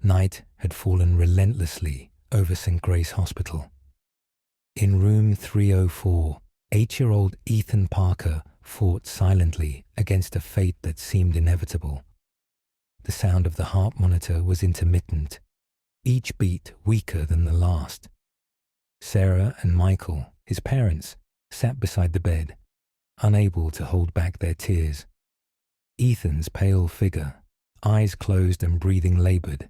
Night had fallen relentlessly over St. Grace Hospital. In room 304, 8-year-old Ethan Parker fought silently against a fate that seemed inevitable. The sound of the heart monitor was intermittent, each beat weaker than the last. Sarah and Michael, his parents, sat beside the bed, unable to hold back their tears. Ethan's pale figure, eyes closed and breathing labored,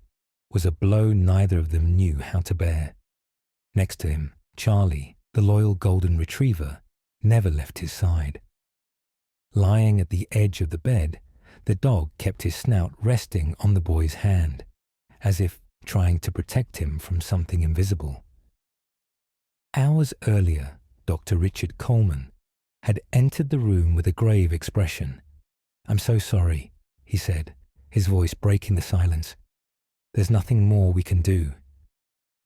was a blow neither of them knew how to bear. Next to him, Charlie, the loyal golden retriever, never left his side. Lying at the edge of the bed, the dog kept his snout resting on the boy's hand, as if trying to protect him from something invisible. Hours earlier, Dr. Richard Coleman had entered the room with a grave expression. "I'm so sorry," he said, his voice breaking the silence. "There's nothing more we can do.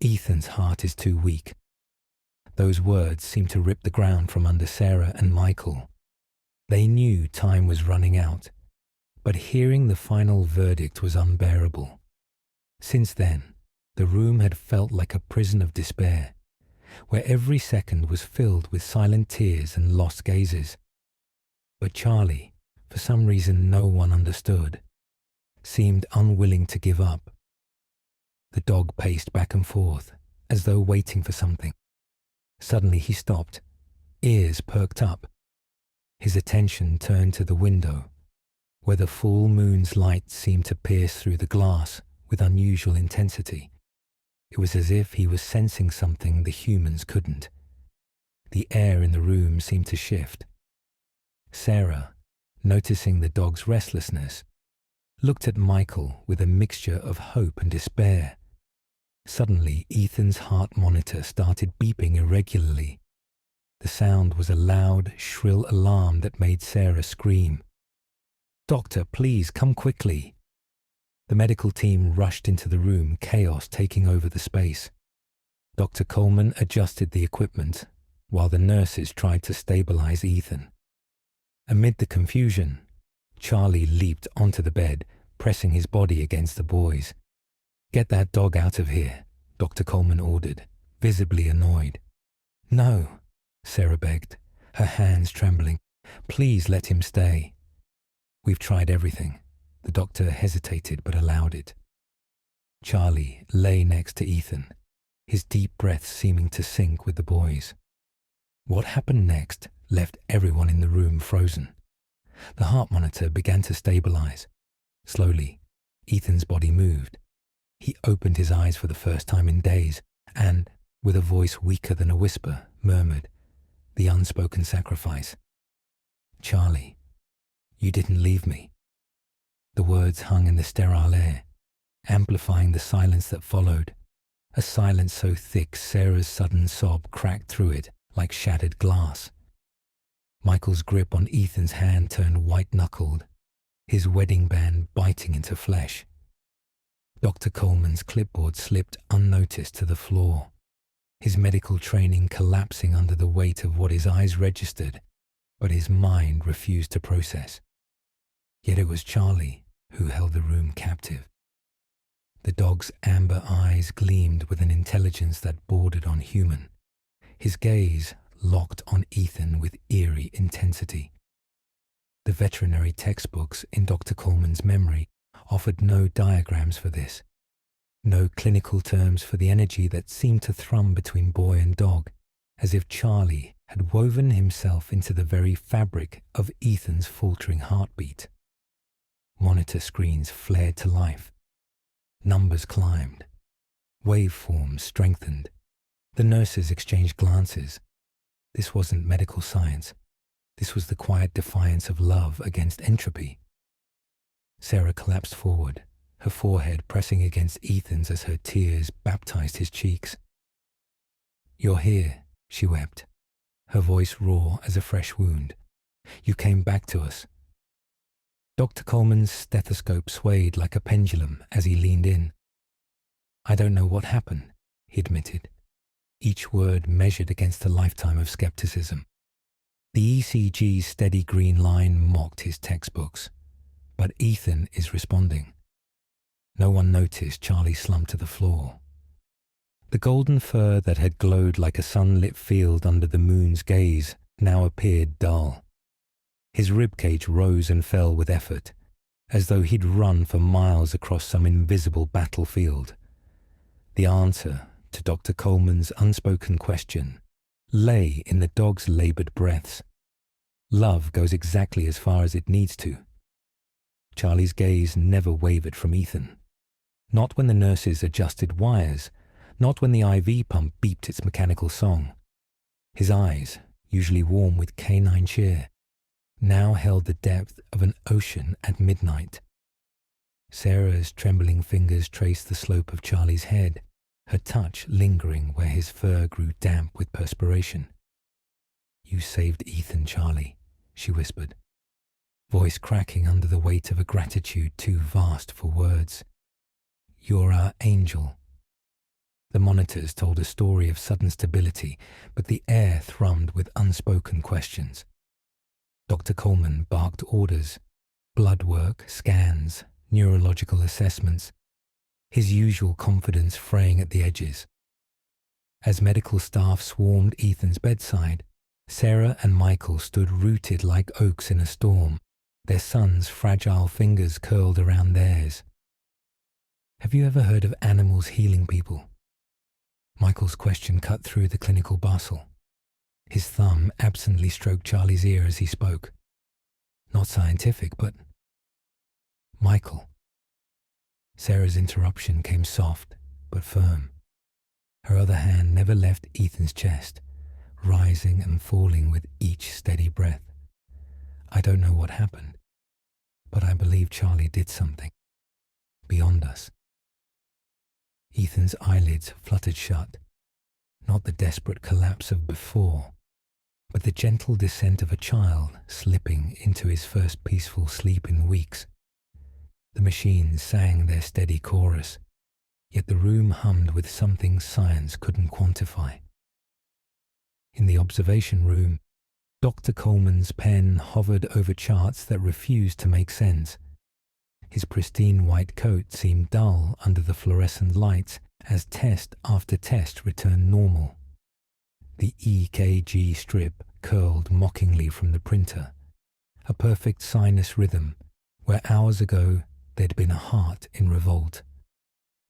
Ethan's heart is too weak." Those words seemed to rip the ground from under Sarah and Michael. They knew time was running out, but hearing the final verdict was unbearable. Since then, the room had felt like a prison of despair, where every second was filled with silent tears and lost gazes. But Charlie, for some reason no one understood, seemed unwilling to give up. The dog paced back and forth, as though waiting for something. Suddenly he stopped, ears perked up. His attention turned to the window, where the full moon's light seemed to pierce through the glass with unusual intensity. It was as if he was sensing something the humans couldn't. The air in the room seemed to shift. Sarah, noticing the dog's restlessness, looked at Michael with a mixture of hope and despair. Suddenly, Ethan's heart monitor started beeping irregularly. The sound was a loud, shrill alarm that made Sarah scream. "Doctor, please, come quickly." The medical team rushed into the room, chaos taking over the space. Dr. Coleman adjusted the equipment, while the nurses tried to stabilize Ethan. Amid the confusion, Charlie leaped onto the bed, pressing his body against the boys. "Get that dog out of here," Dr. Coleman ordered, visibly annoyed. "No," Sarah begged, her hands trembling. "Please let him stay." "We've tried everything." The doctor hesitated but allowed it. Charlie lay next to Ethan, his deep breaths seeming to sync with the boys. What happened next left everyone in the room frozen. The heart monitor began to stabilize. Slowly, Ethan's body moved. He opened his eyes for the first time in days and, with a voice weaker than a whisper, murmured, the unspoken sacrifice. "Charlie, you didn't leave me." The words hung in the sterile air, amplifying the silence that followed, a silence so thick Sarah's sudden sob cracked through it like shattered glass. Michael's grip on Ethan's hand turned white-knuckled, his wedding band biting into flesh. Dr. Coleman's clipboard slipped unnoticed to the floor, his medical training collapsing under the weight of what his eyes registered, but his mind refused to process. Yet it was Charlie who held the room captive. The dog's amber eyes gleamed with an intelligence that bordered on human, his gaze locked on Ethan with eerie intensity. The veterinary textbooks in Dr. Coleman's memory offered no diagrams for this, no clinical terms for the energy that seemed to thrum between boy and dog, as if Charlie had woven himself into the very fabric of Ethan's faltering heartbeat. Monitor screens flared to life. Numbers climbed. Waveforms strengthened. The nurses exchanged glances. This wasn't medical science. This was the quiet defiance of love against entropy. Sarah collapsed forward, her forehead pressing against Ethan's as her tears baptized his cheeks. "You're here," she wept, her voice raw as a fresh wound. "You came back to us." Dr. Coleman's stethoscope swayed like a pendulum as he leaned in. "I don't know what happened," he admitted, each word measured against a lifetime of skepticism. The ECG's steady green line mocked his textbooks, but Ethan is responding. No one noticed Charlie slumped to the floor. The golden fur that had glowed like a sunlit field under the moon's gaze now appeared dull. His ribcage rose and fell with effort, as though he'd run for miles across some invisible battlefield. The answer to Dr. Coleman's unspoken question lay in the dog's labored breaths. Love goes exactly as far as it needs to. Charlie's gaze never wavered from Ethan. Not when the nurses adjusted wires, not when the IV pump beeped its mechanical song. His eyes, usually warm with canine cheer, now held the depth of an ocean at midnight. Sarah's trembling fingers traced the slope of Charlie's head, her touch lingering where his fur grew damp with perspiration. "You saved Ethan, Charlie," she whispered, voice cracking under the weight of a gratitude too vast for words. "You're our angel." The monitors told a story of sudden stability, but the air thrummed with unspoken questions. Dr. Coleman barked orders, blood work, scans, neurological assessments, his usual confidence fraying at the edges. As medical staff swarmed Ethan's bedside, Sarah and Michael stood rooted like oaks in a storm, their son's fragile fingers curled around theirs. "Have you ever heard of animals healing people?" Michael's question cut through the clinical bustle. His thumb absently stroked Charlie's ear as he spoke. "Not scientific, but—" "Michael." Sarah's interruption came soft but firm. Her other hand never left Ethan's chest, rising and falling with each steady breath. "I don't know what happened, but I believe Charlie did something beyond us." Ethan's eyelids fluttered shut, not the desperate collapse of before, but the gentle descent of a child slipping into his first peaceful sleep in weeks. The machines sang their steady chorus, yet the room hummed with something science couldn't quantify. In the observation room, Dr. Coleman's pen hovered over charts that refused to make sense. His pristine white coat seemed dull under the fluorescent lights as test after test returned normal. The EKG strip curled mockingly from the printer, a perfect sinus rhythm where hours ago there'd been a heart in revolt.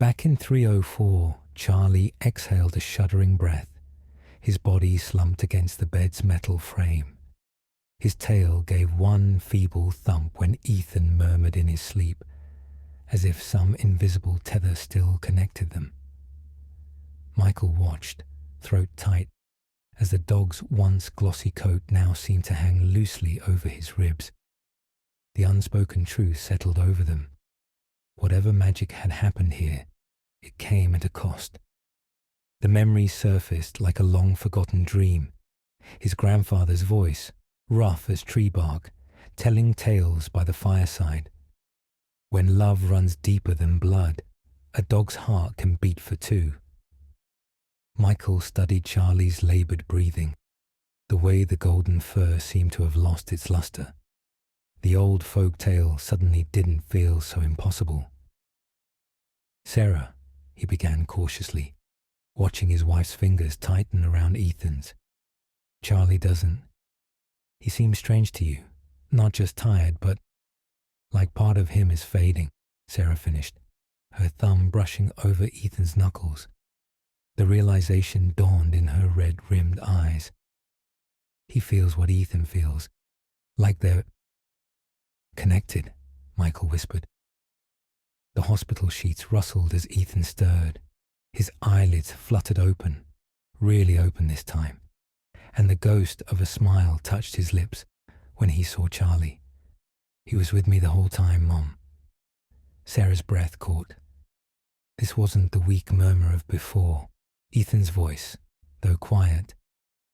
Back in 304, Charlie exhaled a shuddering breath, his body slumped against the bed's metal frame. His tail gave one feeble thump when Ethan murmured in his sleep, as if some invisible tether still connected them. Michael watched, throat tight, as the dog's once glossy coat now seemed to hang loosely over his ribs. The unspoken truth settled over them. Whatever magic had happened here, it came at a cost. The memory surfaced like a long-forgotten dream. His grandfather's voice, rough as tree bark, telling tales by the fireside. When love runs deeper than blood, a dog's heart can beat for two. Michael studied Charlie's labored breathing, the way the golden fur seemed to have lost its luster. The old folk tale suddenly didn't feel so impossible. "Sarah," he began cautiously, watching his wife's fingers tighten around Ethan's. "Charlie doesn't. He seems strange to you, not just tired, but like part of him is fading," Sarah finished, her thumb brushing over Ethan's knuckles. The realization dawned in her red-rimmed eyes. "He feels what Ethan feels, like they're connected," Michael whispered. The hospital sheets rustled as Ethan stirred. His eyelids fluttered open, really open this time, and the ghost of a smile touched his lips when he saw Charlie. "He was with me the whole time, Mom." Sarah's breath caught. This wasn't the weak murmur of before. Ethan's voice, though quiet,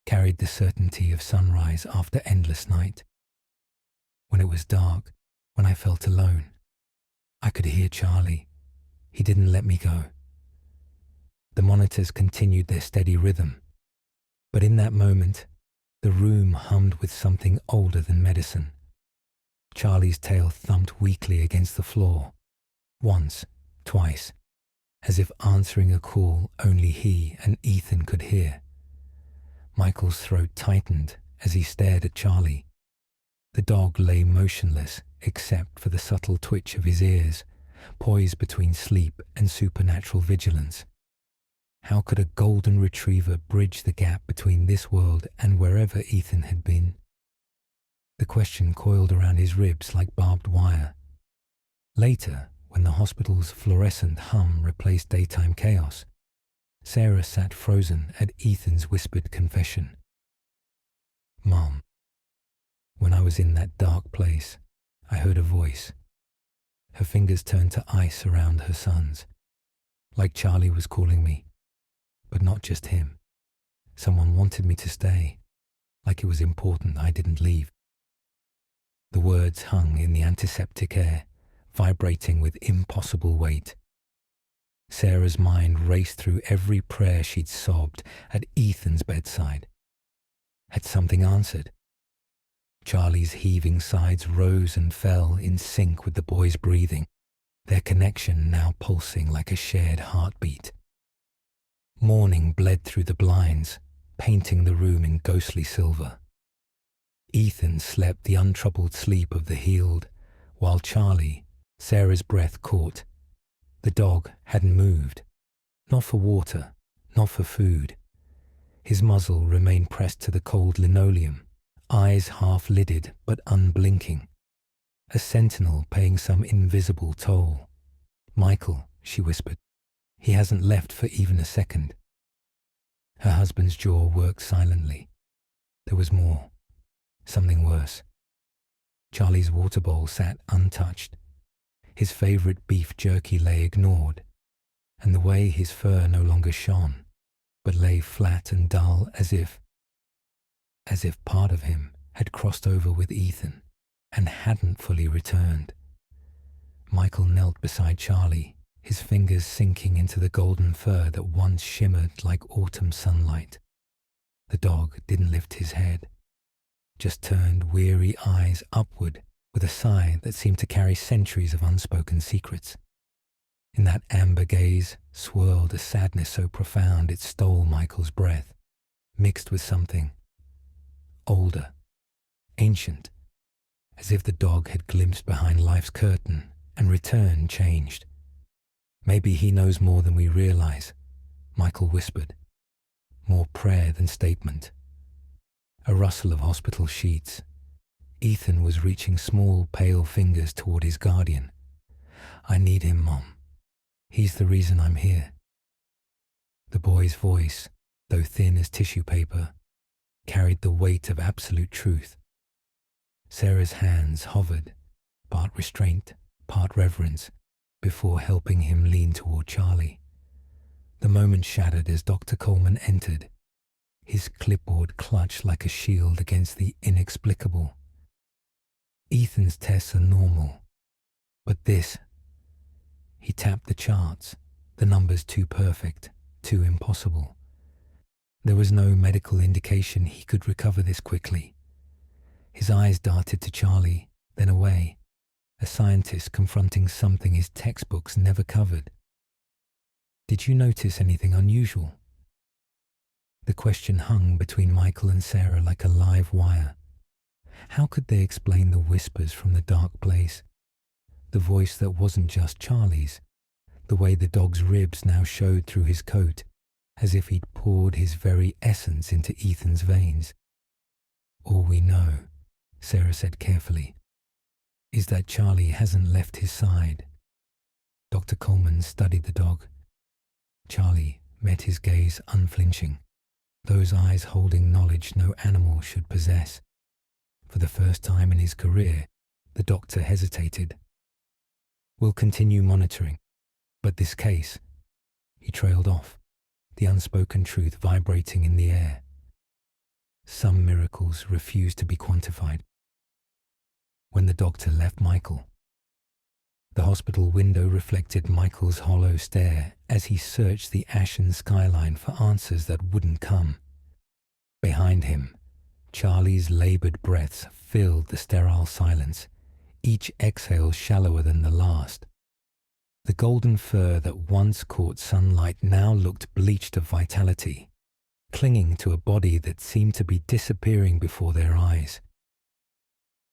carried the certainty of sunrise after endless night. "When it was dark, when I felt alone, I could hear Charlie. He didn't let me go." The monitors continued their steady rhythm, but in that moment, the room hummed with something older than medicine. Charlie's tail thumped weakly against the floor, once, twice, as if answering a call only he and Ethan could hear. Michael's throat tightened as he stared at Charlie. The dog lay motionless except for the subtle twitch of his ears, poised between sleep and supernatural vigilance. How could a golden retriever bridge the gap between this world and wherever Ethan had been? The question coiled around his ribs like barbed wire. Later, when the hospital's fluorescent hum replaced daytime chaos, Sarah sat frozen at Ethan's whispered confession. "Mom, when I was in that dark place, I heard a voice." Her fingers turned to ice around her son's. Like Charlie was calling me. But not just him. Someone wanted me to stay, like it was important I didn't leave. The words hung in the antiseptic air, vibrating with impossible weight. Sarah's mind raced through every prayer she'd sobbed at Ethan's bedside. Had something answered? Charlie's heaving sides rose and fell in sync with the boy's breathing, their connection now pulsing like a shared heartbeat. Morning bled through the blinds, painting the room in ghostly silver. Ethan slept the untroubled sleep of the healed, while Charlie, Sarah's breath caught. The dog hadn't moved. Not for water, not for food. His muzzle remained pressed to the cold linoleum, eyes half-lidded but unblinking. A sentinel paying some invisible toll. "Michael," she whispered. "He hasn't left for even a second." Her husband's jaw worked silently. There was more. Something worse. Charlie's water bowl sat untouched. His favorite beef jerky lay ignored, and the way his fur no longer shone, but lay flat and dull as if part of him had crossed over with Ethan and hadn't fully returned. Michael knelt beside Charlie, his fingers sinking into the golden fur that once shimmered like autumn sunlight. The dog didn't lift his head, just turned weary eyes upward with a sigh that seemed to carry centuries of unspoken secrets. In that amber gaze swirled a sadness so profound it stole Michael's breath, mixed with something older, ancient, as if the dog had glimpsed behind life's curtain and returned changed. "Maybe he knows more than we realize," Michael whispered. More prayer than statement. A rustle of hospital sheets. Ethan was reaching small, pale fingers toward his guardian. "I need him, Mom. He's the reason I'm here." The boy's voice, though thin as tissue paper, carried the weight of absolute truth. Sarah's hands hovered, part restraint, part reverence, before helping him lean toward Charlie. The moment shattered as Dr. Coleman entered, his clipboard clutched like a shield against the inexplicable. "Ethan's tests are normal, but this..." He tapped the charts, the numbers too perfect, too impossible. There was no medical indication he could recover this quickly. His eyes darted to Charlie, then away, a scientist confronting something his textbooks never covered. "Did you notice anything unusual?" The question hung between Michael and Sarah like a live wire. How could they explain the whispers from the dark place? The voice that wasn't just Charlie's, the way the dog's ribs now showed through his coat, as if he'd poured his very essence into Ethan's veins. "All we know," Sarah said carefully, "is that Charlie hasn't left his side." Dr. Coleman studied the dog. Charlie met his gaze unflinching, those eyes holding knowledge no animal should possess. For the first time in his career, the doctor hesitated. "We'll continue monitoring, but this case..." He trailed off, the unspoken truth vibrating in the air. Some miracles refused to be quantified. When the doctor left Michael, the hospital window reflected Michael's hollow stare as he searched the ashen skyline for answers that wouldn't come. Behind him, Charlie's labored breaths filled the sterile silence, each exhale shallower than the last. The golden fur that once caught sunlight now looked bleached of vitality, clinging to a body that seemed to be disappearing before their eyes.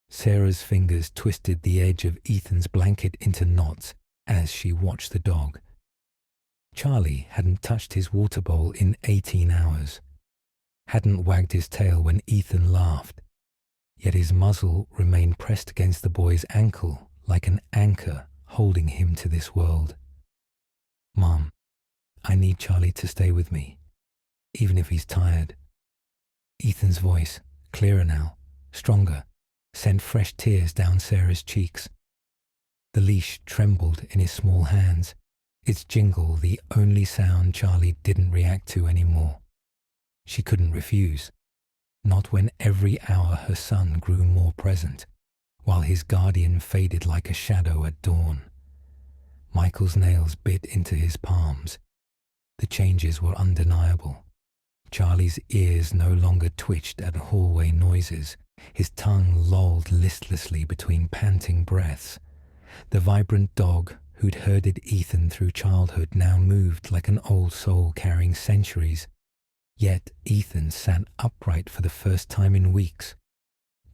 Sarah's fingers twisted the edge of Ethan's blanket into knots as she watched the dog. Charlie hadn't touched his water bowl in 18 hours, hadn't wagged his tail when Ethan laughed, yet his muzzle remained pressed against the boy's ankle like an anchor holding him to this world. "Mom, I need Charlie to stay with me, even if he's tired." Ethan's voice, clearer now, stronger, sent fresh tears down Sarah's cheeks. The leash trembled in his small hands, its jingle the only sound Charlie didn't react to anymore. She couldn't refuse, not when every hour her son grew more present, while his guardian faded like a shadow at dawn. Michael's nails bit into his palms. The changes were undeniable. Charlie's ears no longer twitched at hallway noises. His tongue lolled listlessly between panting breaths. The vibrant dog who'd herded Ethan through childhood now moved like an old soul carrying centuries. Yet Ethan sat upright for the first time in weeks,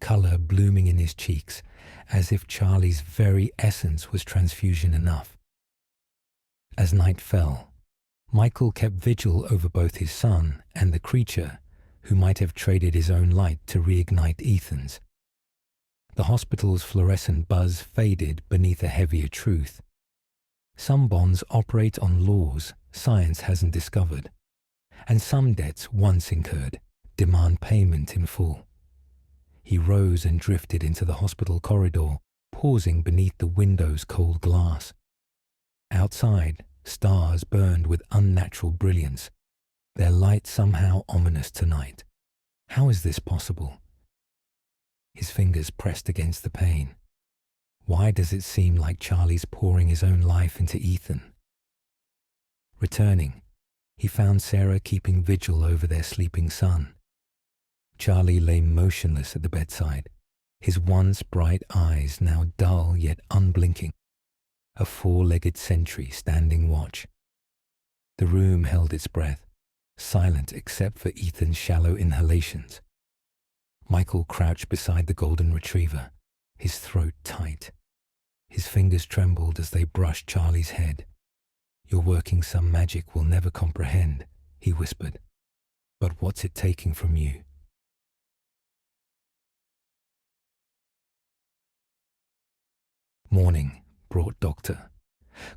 color blooming in his cheeks, as if Charlie's very essence was transfusion enough. As night fell, Michael kept vigil over both his son and the creature who might have traded his own light to reignite Ethan's. The hospital's fluorescent buzz faded beneath a heavier truth. Some bonds operate on laws science hasn't discovered, and some debts once incurred demand payment in full. He rose and drifted into the hospital corridor, pausing beneath the window's cold glass. Outside, stars burned with unnatural brilliance, their light somehow ominous tonight. How is this possible? His fingers pressed against the pane. Why does it seem like Charlie's pouring his own life into Ethan? Returning, he found Sarah keeping vigil over their sleeping son. Charlie lay motionless at the bedside, his once bright eyes now dull yet unblinking, a four-legged sentry standing watch. The room held its breath, silent except for Ethan's shallow inhalations. Michael crouched beside the golden retriever, his throat tight. His fingers trembled as they brushed Charlie's head. "You're working some magic we'll never comprehend," he whispered. "But what's it taking from you?" Morning brought Doctor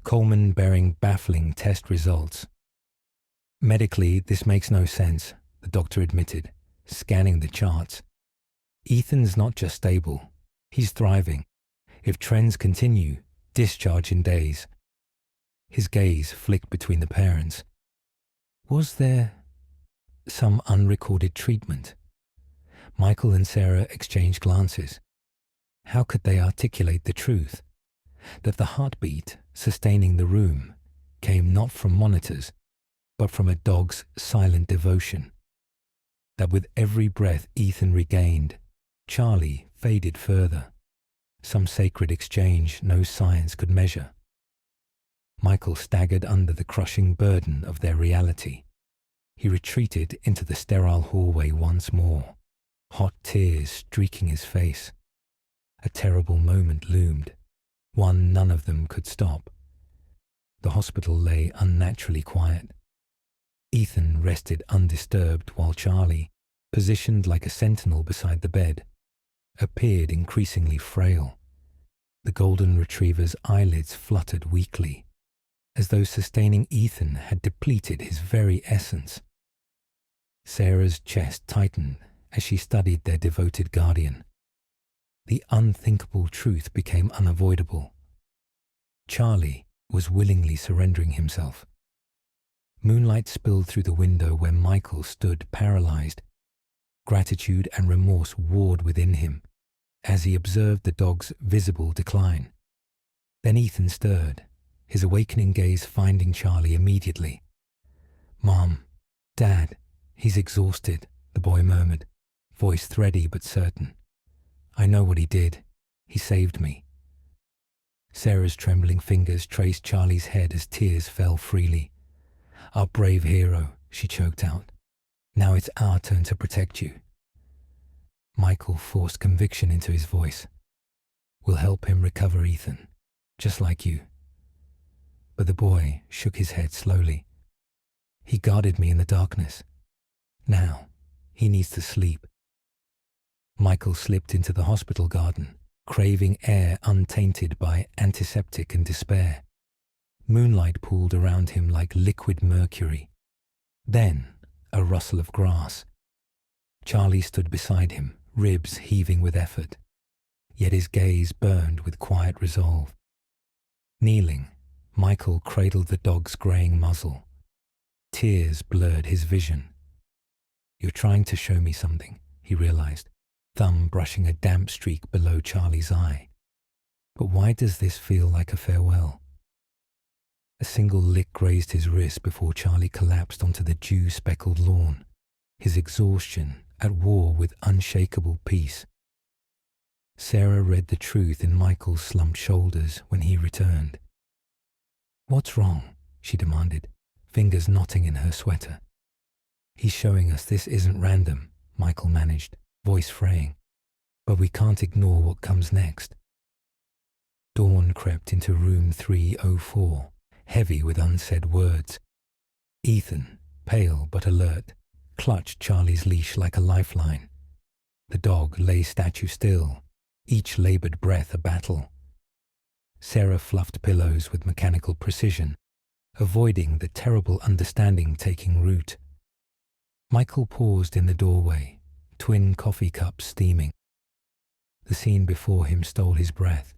Coleman bearing baffling test results. "Medically, this makes no sense," the doctor admitted, scanning the charts. "Ethan's not just stable, he's thriving. If trends continue, discharge in days." His gaze flicked between the parents. Was there some unrecorded treatment? Michael and Sarah exchanged glances. How could they articulate the truth? That the heartbeat sustaining the room came not from monitors, but from a dog's silent devotion. That with every breath Ethan regained, Charlie faded further. Some sacred exchange no science could measure. Michael staggered under the crushing burden of their reality. He retreated into the sterile hallway once more, hot tears streaking his face. A terrible moment loomed, one none of them could stop. The hospital lay unnaturally quiet. Ethan rested undisturbed while Charlie, positioned like a sentinel beside the bed, appeared increasingly frail. The golden retriever's eyelids fluttered weakly, as though sustaining Ethan had depleted his very essence. Sarah's chest tightened as she studied their devoted guardian. The unthinkable truth became unavoidable. Charlie was willingly surrendering himself. Moonlight spilled through the window where Michael stood paralyzed. Gratitude and remorse warred within him as he observed the dog's visible decline. Then Ethan stirred, his awakening gaze finding Charlie immediately. "Mom, Dad, he's exhausted," the boy murmured, voice thready but certain. "I know what he did. He saved me." Sarah's trembling fingers traced Charlie's head as tears fell freely. "Our brave hero," she choked out. "Now it's our turn to protect you." Michael forced conviction into his voice. "We'll help him recover, Ethan, just like you." But the boy shook his head slowly. "He guarded me in the darkness. Now, he needs to sleep." Michael slipped into the hospital garden, craving air untainted by antiseptic and despair. Moonlight pooled around him like liquid mercury. Then, a rustle of grass. Charlie stood beside him, ribs heaving with effort, yet his gaze burned with quiet resolve. Kneeling, Michael cradled the dog's graying muzzle. Tears blurred his vision. "You're trying to show me something," he realized, thumb brushing a damp streak below Charlie's eye. "But why does this feel like a farewell?" A single lick grazed his wrist before Charlie collapsed onto the dew-speckled lawn, his exhaustion at war with unshakable peace. Sarah read the truth in Michael's slumped shoulders when he returned. "What's wrong?" she demanded, fingers knotting in her sweater. "He's showing us this isn't random," Michael managed, voice fraying. "But we can't ignore what comes next." Dawn crept into room 304, heavy with unsaid words. Ethan, pale but alert, clutched Charlie's leash like a lifeline. The dog lay statue still, each labored breath a battle. Sarah fluffed pillows with mechanical precision, avoiding the terrible understanding taking root. Michael paused in the doorway, twin coffee cups steaming. The scene before him stole his breath.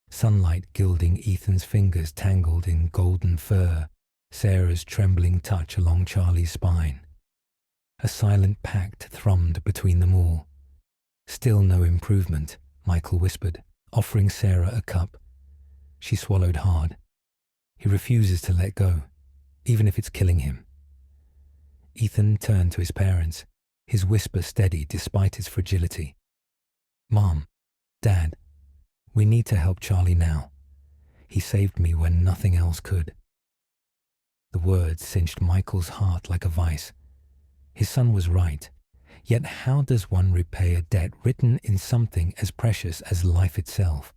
Sunlight gilding Ethan's fingers tangled in golden fur, Sarah's trembling touch along Charlie's spine. A silent pact thrummed between them all. "Still no improvement," Michael whispered, offering Sarah a cup. She swallowed hard. "He refuses to let go, even if it's killing him." Ethan turned to his parents, his whisper steady despite its fragility. "Mom, Dad, we need to help Charlie now. He saved me when nothing else could." The words cinched Michael's heart like a vice. His son was right. Yet how does one repay a debt written in something as precious as life itself?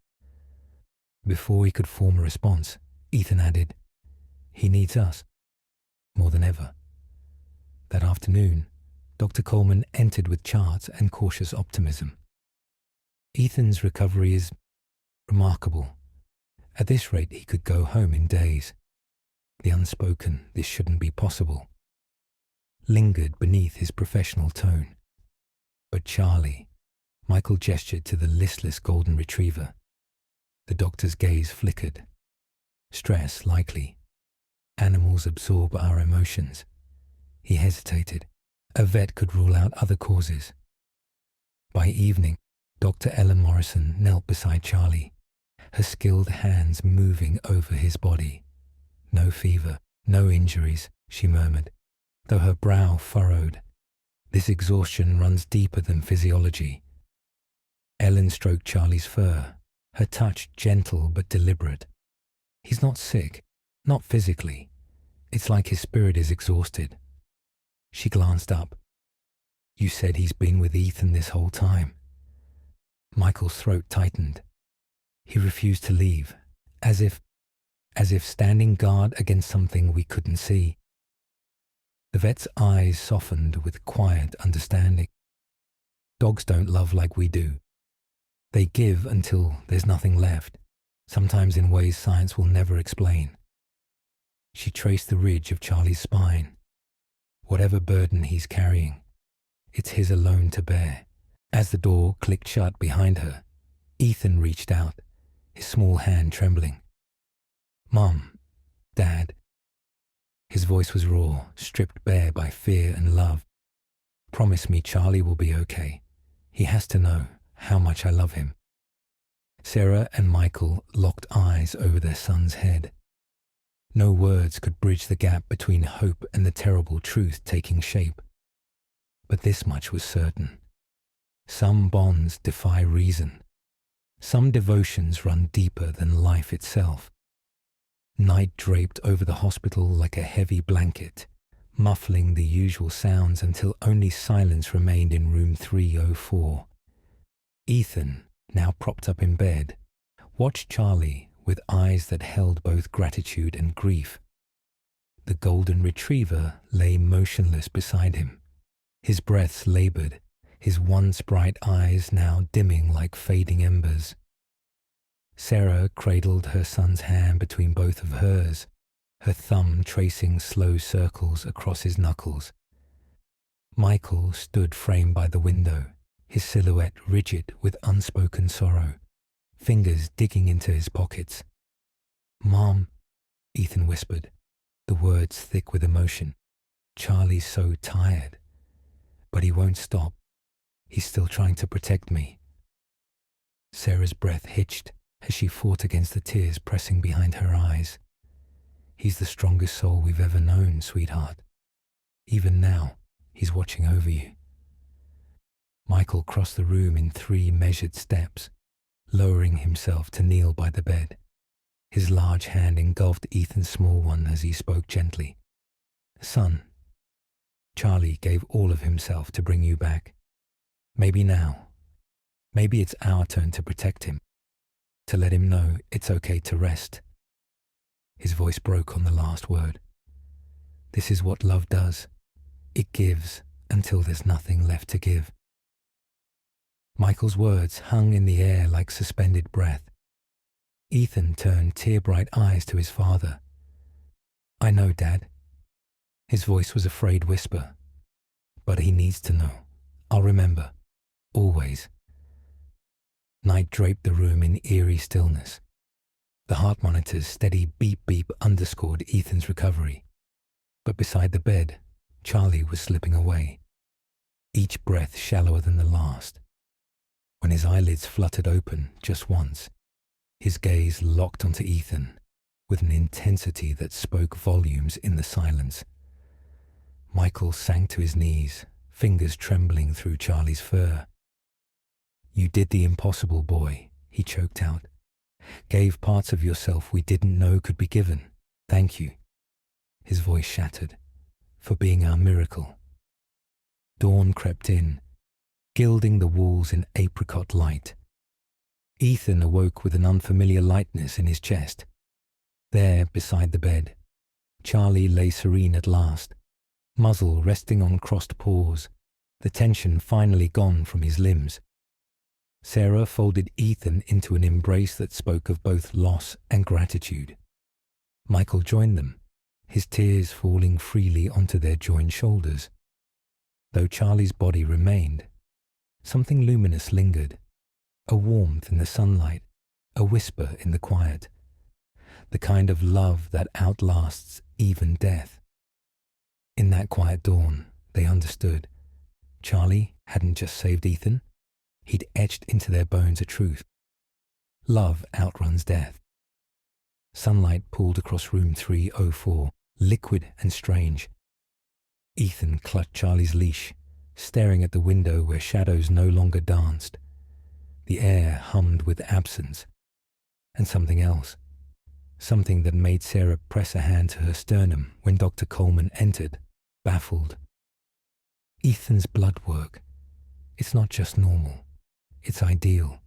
Before he could form a response, Ethan added, "He needs us, more than ever." That afternoon, Dr. Coleman entered with charts and cautious optimism. "Ethan's recovery is remarkable. At this rate, he could go home in days." The unspoken, "this shouldn't be possible," lingered beneath his professional tone. "But Charlie," Michael gestured to the listless golden retriever. The doctor's gaze flickered. "Stress, likely. Animals absorb our emotions." He hesitated. A vet could rule out other causes. By evening, Dr. Ellen Morrison knelt beside Charlie, her skilled hands moving over his body. "No fever, no injuries," she murmured, though her brow furrowed. "This exhaustion runs deeper than physiology." Ellen stroked Charlie's fur, her touch gentle but deliberate. "He's not sick, not physically. It's like his spirit is exhausted." She glanced up. "You said he's been with Ethan this whole time." Michael's throat tightened. He refused to leave, as if standing guard against something we couldn't see. The vet's eyes softened with quiet understanding. "Dogs don't love like we do. They give until there's nothing left, sometimes in ways science will never explain." She traced the ridge of Charlie's spine. Whatever burden he's carrying, it's his alone to bear. As the door clicked shut behind her, Ethan reached out, his small hand trembling. "Mom, Dad." His voice was raw, stripped bare by fear and love. "Promise me Charlie will be okay. He has to know how much I love him." Sarah and Michael locked eyes over their son's head. No words could bridge the gap between hope and the terrible truth taking shape. But this much was certain. Some bonds defy reason. Some devotions run deeper than life itself. Night draped over the hospital like a heavy blanket, muffling the usual sounds until only silence remained in room 304. Ethan, now propped up in bed, watched Charlie with eyes that held both gratitude and grief. The golden retriever lay motionless beside him, his breaths labored, his once bright eyes now dimming like fading embers. Sarah cradled her son's hand between both of hers, her thumb tracing slow circles across his knuckles. Michael stood framed by the window, his silhouette rigid with unspoken sorrow, fingers digging into his pockets. "Mom," Ethan whispered, the words thick with emotion. "Charlie's so tired. But he won't stop. He's still trying to protect me." Sarah's breath hitched as she fought against the tears pressing behind her eyes. "He's the strongest soul we've ever known, sweetheart. Even now, he's watching over you." Michael crossed the room in 3 measured steps, lowering himself to kneel by the bed. His large hand engulfed Ethan's small one as he spoke gently. "Son, Charlie gave all of himself to bring you back. Maybe now, maybe it's our turn to protect him, to let him know it's okay to rest." His voice broke on the last word. "This is what love does. It gives until there's nothing left to give." Michael's words hung in the air like suspended breath. Ethan turned tear-bright eyes to his father. "I know, Dad." His voice was a frayed whisper. "But he needs to know. I'll remember. Always." Night draped the room in eerie stillness. The heart monitor's steady beep-beep underscored Ethan's recovery. But beside the bed, Charlie was slipping away, each breath shallower than the last. When his eyelids fluttered open just once, his gaze locked onto Ethan with an intensity that spoke volumes in the silence. Michael sank to his knees, fingers trembling through Charlie's fur. "You did the impossible, boy," he choked out. "Gave parts of yourself we didn't know could be given. Thank you." His voice shattered. "For being our miracle." Dawn crept in, gilding the walls in apricot light. Ethan awoke with an unfamiliar lightness in his chest. There, beside the bed, Charlie lay serene at last, muzzle resting on crossed paws, the tension finally gone from his limbs. Sarah folded Ethan into an embrace that spoke of both loss and gratitude. Michael joined them, his tears falling freely onto their joined shoulders. Though Charlie's body remained, something luminous lingered, a warmth in the sunlight, a whisper in the quiet, the kind of love that outlasts even death. In that quiet dawn, they understood. Charlie hadn't just saved Ethan, he'd etched into their bones a truth. Love outruns death. Sunlight pooled across room 304, liquid and strange. Ethan clutched Charlie's leash, staring at the window where shadows no longer danced. The air hummed with absence, and something else, something that made Sarah press a hand to her sternum when Dr. Coleman entered, baffled. "Ethan's blood work. It's not just normal. It's ideal."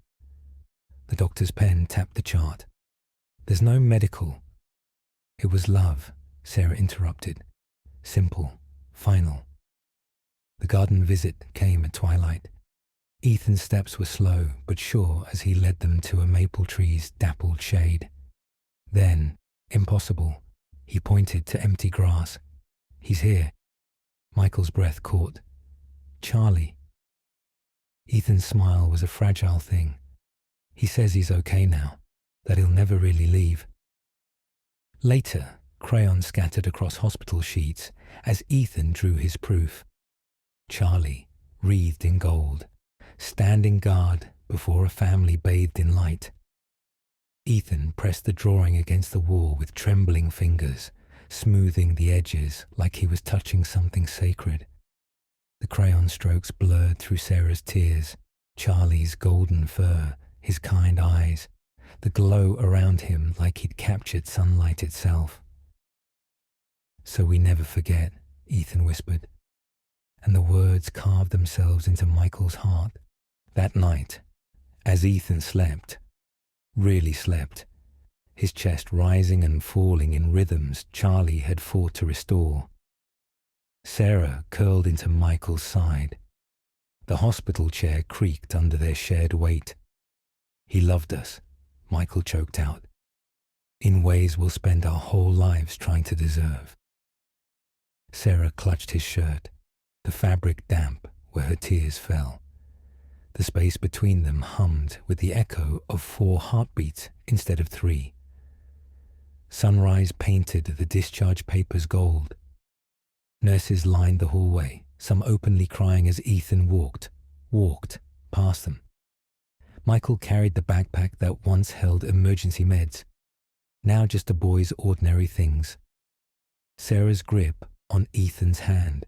The doctor's pen tapped the chart. "There's no medical." "It was love," Sarah interrupted. "Simple, final." The garden visit came at twilight. Ethan's steps were slow but sure as he led them to a maple tree's dappled shade. Then, impossible, he pointed to empty grass. "He's here." Michael's breath caught. "Charlie." Ethan's smile was a fragile thing. "He says he's okay now, that he'll never really leave." Later, crayons scattered across hospital sheets as Ethan drew his proof. Charlie, wreathed in gold, standing guard before a family bathed in light. Ethan pressed the drawing against the wall with trembling fingers, smoothing the edges like he was touching something sacred. The crayon strokes blurred through Sarah's tears, Charlie's golden fur, his kind eyes, the glow around him like he'd captured sunlight itself. "So we never forget," Ethan whispered, and the words carved themselves into Michael's heart. That night, as Ethan slept, really slept, his chest rising and falling in rhythms Charlie had fought to restore, Sarah curled into Michael's side. The hospital chair creaked under their shared weight. "He loved us," Michael choked out, "in ways we'll spend our whole lives trying to deserve." Sarah clutched his shirt, the fabric damp where her tears fell. The space between them hummed with the echo of 4 heartbeats instead of 3. Sunrise painted the discharge papers gold. Nurses lined the hallway, some openly crying as Ethan walked past them. Michael carried the backpack that once held emergency meds, now just a boy's ordinary things. Sarah's grip on Ethan's hand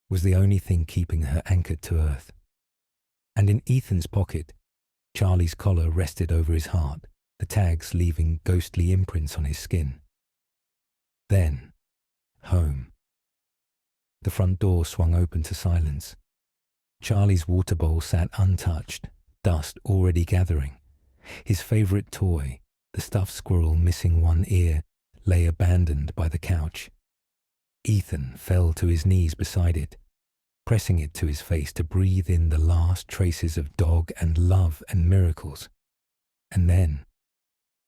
was the only thing keeping her anchored to earth. And in Ethan's pocket, Charlie's collar rested over his heart, the tags leaving ghostly imprints on his skin. Then, home. The front door swung open to silence. Charlie's water bowl sat untouched, dust already gathering. His favorite toy, the stuffed squirrel missing one ear, lay abandoned by the couch. Ethan fell to his knees beside it, pressing it to his face to breathe in the last traces of dog and love and miracles. And then,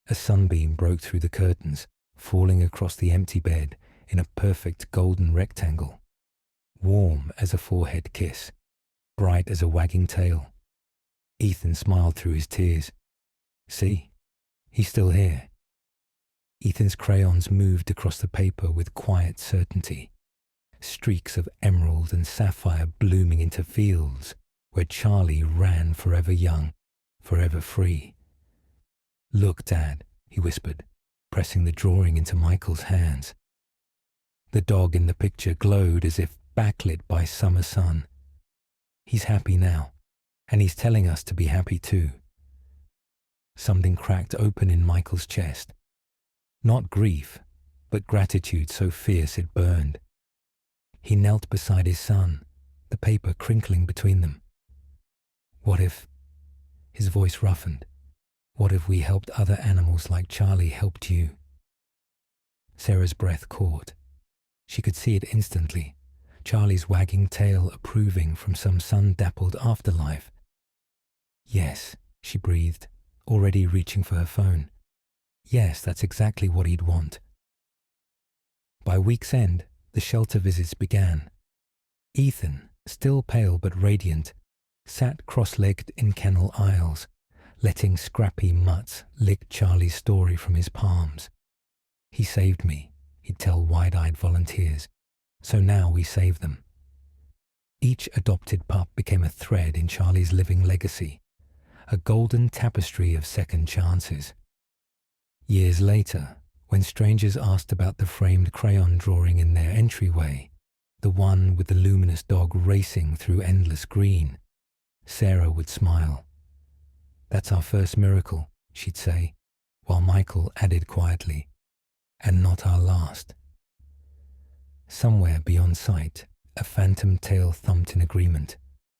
a sunbeam broke through the curtains, falling across the empty bed in a perfect golden rectangle, warm as a forehead kiss, bright as a wagging tail. Ethan smiled through his tears. "See, he's still here." Ethan's crayons moved across the paper with quiet certainty, streaks of emerald and sapphire blooming into fields where Charlie ran forever young, forever free. "Look, Dad," he whispered, pressing the drawing into Michael's hands. The dog in the picture glowed as if backlit by summer sun. "He's happy now, and he's telling us to be happy too." Something cracked open in Michael's chest. Not grief, but gratitude so fierce it burned. He knelt beside his son, the paper crinkling between them. "What if," his voice roughened, "what if we helped other animals like Charlie helped you?" Sarah's breath caught. She could see it instantly, Charlie's wagging tail approving from some sun-dappled afterlife. "Yes," she breathed, already reaching for her phone. "Yes, that's exactly what he'd want." By week's end, the shelter visits began. Ethan, still pale but radiant, sat cross-legged in kennel aisles, letting scrappy mutts lick Charlie's story from his palms. "He saved me," he'd tell wide-eyed volunteers, "so now we save them." Each adopted pup became a thread in Charlie's living legacy, a golden tapestry of second chances. Years later, when strangers asked about the framed crayon drawing in their entryway, the one with the luminous dog racing through endless green, Sarah would smile. "That's our first miracle," she'd say, while Michael added quietly, "and not our last." Somewhere beyond sight, a phantom tail thumped in agreement.